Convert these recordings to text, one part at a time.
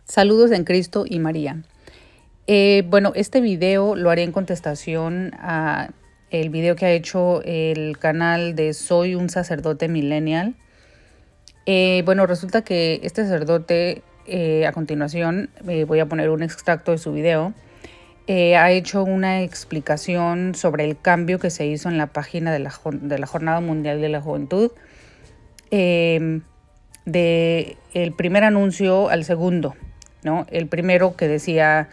Saludos en Cristo y María. Este video lo haré en contestación a el video que ha hecho el canal de Soy un sacerdote millennial. Resulta que este sacerdote, a continuación, voy a poner un extracto de su video, ha hecho una explicación sobre el cambio que se hizo en la página de la Jornada Mundial de la Juventud, de el primer anuncio al segundo, ¿no? El primero que decía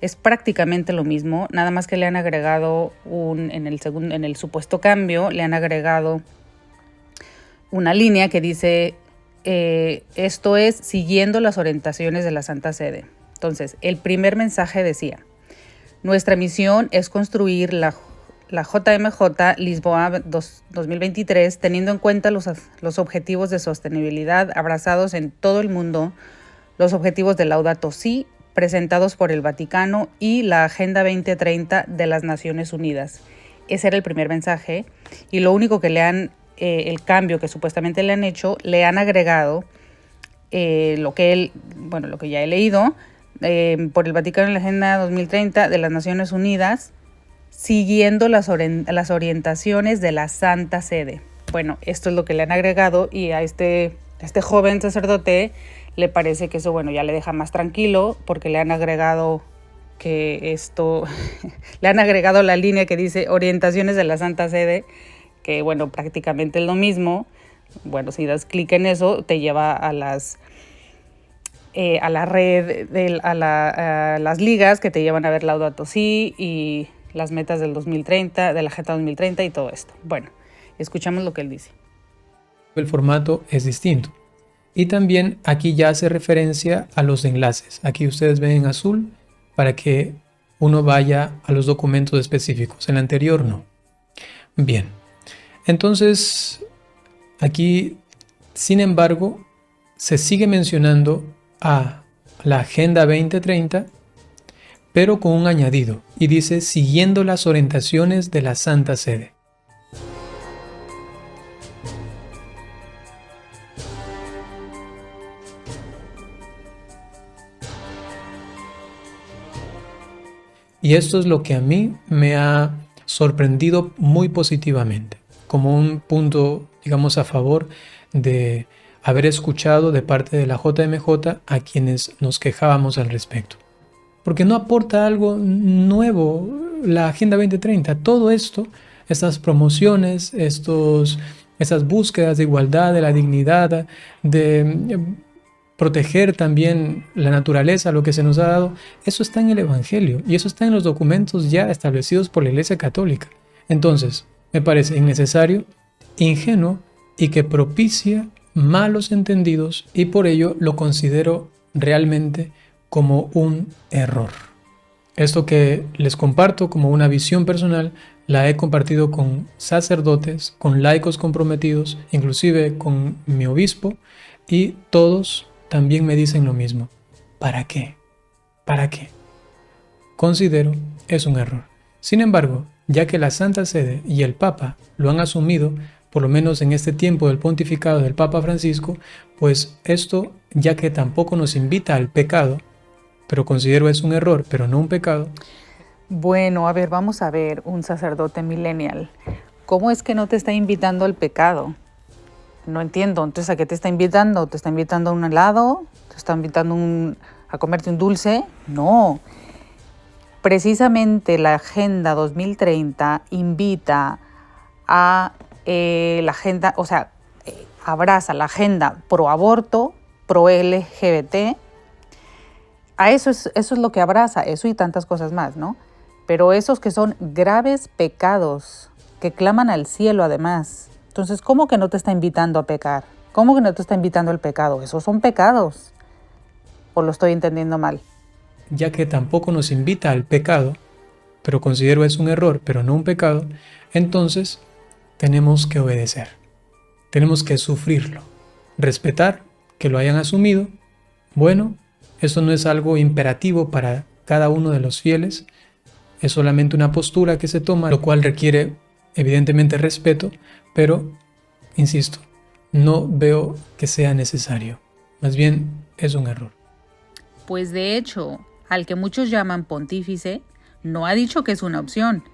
es prácticamente lo mismo, nada más que le han agregado en el supuesto cambio, le han agregado una línea que dice esto es siguiendo las orientaciones de la Santa Sede. Entonces, el primer mensaje decía: nuestra misión es construir la JMJ Lisboa 2023 teniendo en cuenta los objetivos de sostenibilidad abrazados en todo el mundo, los objetivos de Laudato Si presentados por el Vaticano y la Agenda 2030 de las Naciones Unidas. Ese era el primer mensaje y lo único que el cambio que supuestamente le han hecho, le han agregado lo que ya he leído, por el Vaticano en la Agenda 2030 de las Naciones Unidas, siguiendo las orientaciones de la Santa Sede. Bueno, esto es lo que le han agregado y a este joven sacerdote le parece que eso, ya le deja más tranquilo porque le han agregado le han agregado la línea que dice orientaciones de la Santa Sede, que prácticamente es lo mismo. Si das clic en eso, te lleva a la red, a las ligas que te llevan a ver Laudato Si y las metas del 2030, de la Agenda 2030 y todo esto. Escuchamos lo que él dice. El formato es distinto. Y también aquí ya hace referencia a los enlaces. Aquí ustedes ven en azul para que uno vaya a los documentos específicos. En el anterior no. Bien. Entonces, aquí, sin embargo, se sigue mencionando a la Agenda 2030, pero con un añadido, y dice siguiendo las orientaciones de la Santa Sede. Y esto es lo que a mí me ha sorprendido muy positivamente, como un punto, digamos, a favor de haber escuchado de parte de la JMJ a quienes nos quejábamos al respecto. Porque no aporta algo nuevo la Agenda 2030. Todo esto, estas promociones, esas búsquedas de igualdad, de la dignidad, de proteger también la naturaleza, lo que se nos ha dado, eso está en el Evangelio y eso está en los documentos ya establecidos por la Iglesia Católica. Entonces, me parece innecesario, ingenuo y que propicia malos entendidos, y por ello lo considero realmente como un error. Esto que les comparto como una visión personal, la he compartido con sacerdotes, con laicos comprometidos, inclusive con mi obispo, y todos también me dicen lo mismo. ¿Para qué? ¿Para qué? Considero es un error. Sin embargo, ya que la Santa Sede y el Papa lo han asumido, por lo menos en este tiempo del pontificado del Papa Francisco, pues esto, ya que tampoco nos invita al pecado, pero considero es un error, pero no un pecado. Vamos a ver, un sacerdote millennial, ¿cómo es que no te está invitando al pecado? No entiendo. Entonces, ¿a qué te está invitando? ¿Te está invitando a un helado? ¿Te está invitando a comerte un dulce? No. Precisamente la Agenda 2030 invita a la agenda, abraza la agenda pro aborto, pro LGBT. Eso es lo que abraza, eso y tantas cosas más, ¿no? Pero esos que son graves pecados, que claman al cielo además. Entonces, ¿cómo que no te está invitando a pecar? ¿Cómo que no te está invitando al pecado? Esos son pecados. ¿O lo estoy entendiendo mal? Ya que tampoco nos invita al pecado, pero considero es un error, pero no un pecado, entonces tenemos que obedecer. Tenemos que sufrirlo, respetar que lo hayan asumido. Eso no es algo imperativo para cada uno de los fieles, es solamente una postura que se toma, lo cual requiere evidentemente respeto, pero, insisto, no veo que sea necesario. Más bien es un error. Pues de hecho, al que muchos llaman pontífice, no ha dicho que es una opción.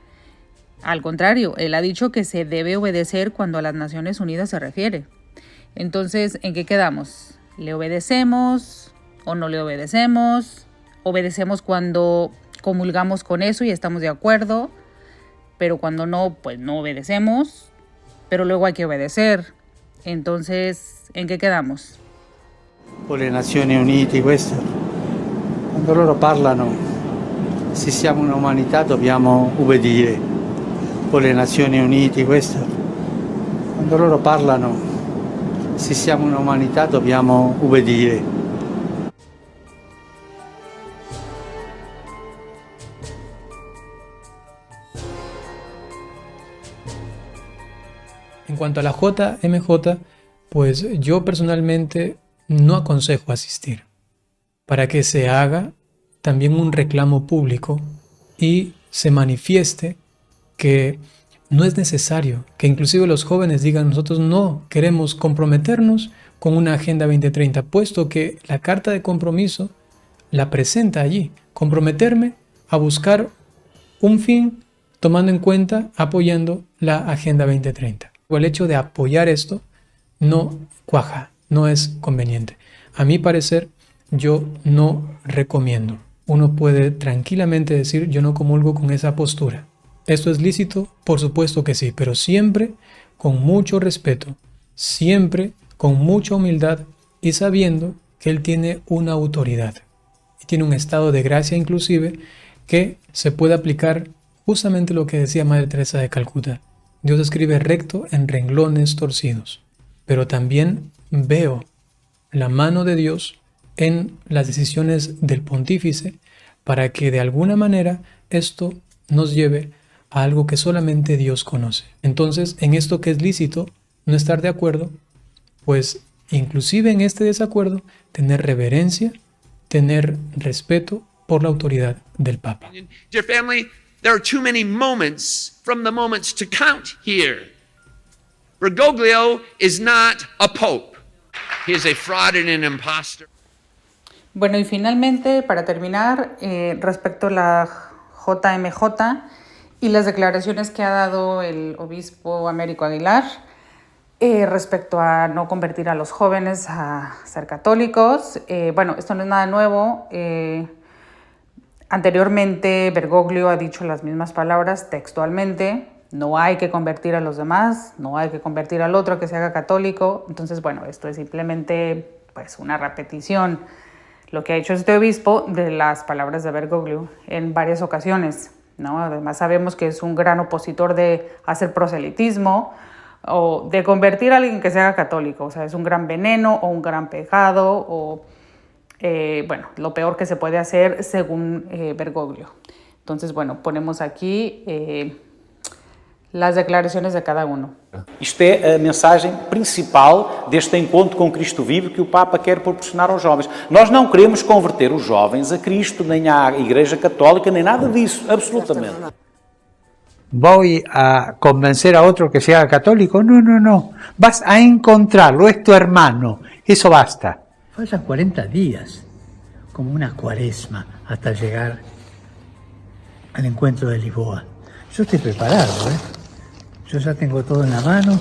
Al contrario, él ha dicho que se debe obedecer cuando a las Naciones Unidas se refiere. Entonces, ¿en qué quedamos? ¿Le obedecemos o no le obedecemos? ¿Obedecemos cuando comulgamos con eso y estamos de acuerdo? Pero cuando no, pues no obedecemos. Pero luego hay que obedecer. Entonces, ¿en qué quedamos? Con le Nazioni Unite, questo, quando loro parlano, se siamo un'umanità dobbiamo ubbidire. Con le Nazioni Unite, questo, quando loro parlano, se siamo un'umanità dobbiamo ubbidire. En cuanto a la JMJ, pues yo personalmente no aconsejo asistir, para que se haga también un reclamo público y se manifieste que no es necesario, que inclusive los jóvenes digan nosotros no queremos comprometernos con una Agenda 2030, puesto que la carta de compromiso la presenta allí, comprometerme a buscar un fin tomando en cuenta, apoyando la Agenda 2030. El hecho de apoyar esto no cuaja, no es conveniente. A mi parecer, yo no recomiendo. Uno puede tranquilamente decir, yo no comulgo con esa postura. ¿Esto es lícito? Por supuesto que sí, pero siempre con mucho respeto, siempre con mucha humildad y sabiendo que él tiene una autoridad y tiene un estado de gracia inclusive que se puede aplicar justamente lo que decía Madre Teresa de Calcuta. Dios escribe recto en renglones torcidos, pero también veo la mano de Dios en las decisiones del pontífice para que de alguna manera esto nos lleve a algo que solamente Dios conoce. Entonces, en esto que es lícito no estar de acuerdo, pues inclusive en este desacuerdo, tener reverencia, tener respeto por la autoridad del Papa. Dear family, there are too many moments from the moments to count here. Bergoglio is not a pope. He is a fraud and an impostor. Bueno, y finalmente, para terminar, respecto a la JMJ y las declaraciones que ha dado el obispo Américo Aguilar respecto a no convertir a los jóvenes a ser católicos. Bueno, esto no es nada nuevo. Anteriormente, Bergoglio ha dicho las mismas palabras textualmente. No hay que convertir a los demás, no hay que convertir al otro que se haga católico. Entonces, bueno, esto es simplemente pues, una repetición, lo que ha hecho este obispo de las palabras de Bergoglio en varias ocasiones, ¿no? Además sabemos que es un gran opositor de hacer proselitismo o de convertir a alguien que se haga católico. O sea, es un gran veneno o un gran pecado o, bueno, lo peor que se puede hacer según Bergoglio. Entonces, bueno, ponemos aquí las declarações de cada um. Isto é a mensagem principal deste encontro com Cristo vivo que o Papa quer proporcionar aos jovens. Nós não queremos converter os jovens a Cristo, nem à Igreja Católica, nem nada disso, absolutamente. ¿Voy a convencer a otro que se haga católico? No, no, no. Vas a encontrarlo, es tu hermano. Eso basta. Faltan 40 días, como una cuaresma, hasta llegar al encuentro de Lisboa. Yo estoy preparado, Yo ya tengo todo en la mano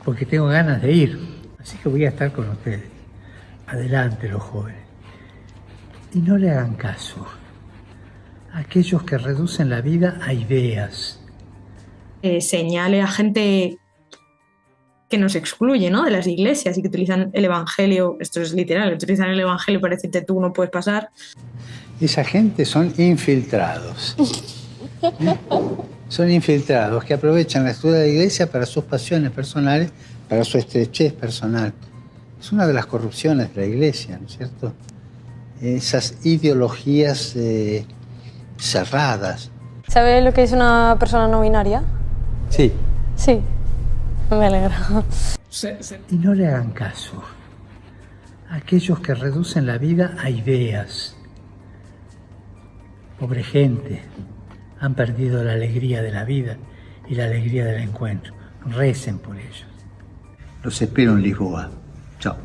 porque tengo ganas de ir. Así que voy a estar con ustedes. Adelante, los jóvenes. Y no le hagan caso a aquellos que reducen la vida a ideas. Señale a gente que nos excluye, ¿no?, de las iglesias y que utilizan el evangelio, esto es literal, utilizan el evangelio para decirte tú no puedes pasar. Esa gente son infiltrados. Son infiltrados que aprovechan la estructura de la iglesia para sus pasiones personales, para su estrechez personal. Es una de las corrupciones de la iglesia, ¿no es cierto? Esas ideologías cerradas. ¿Sabe lo que es una persona no binaria? Sí. Sí, me alegra. Y no le hagan caso a aquellos que reducen la vida a ideas. Pobre gente. Han perdido la alegría de la vida y la alegría del encuentro. Recen por ellos. Los espero en Lisboa. Chao.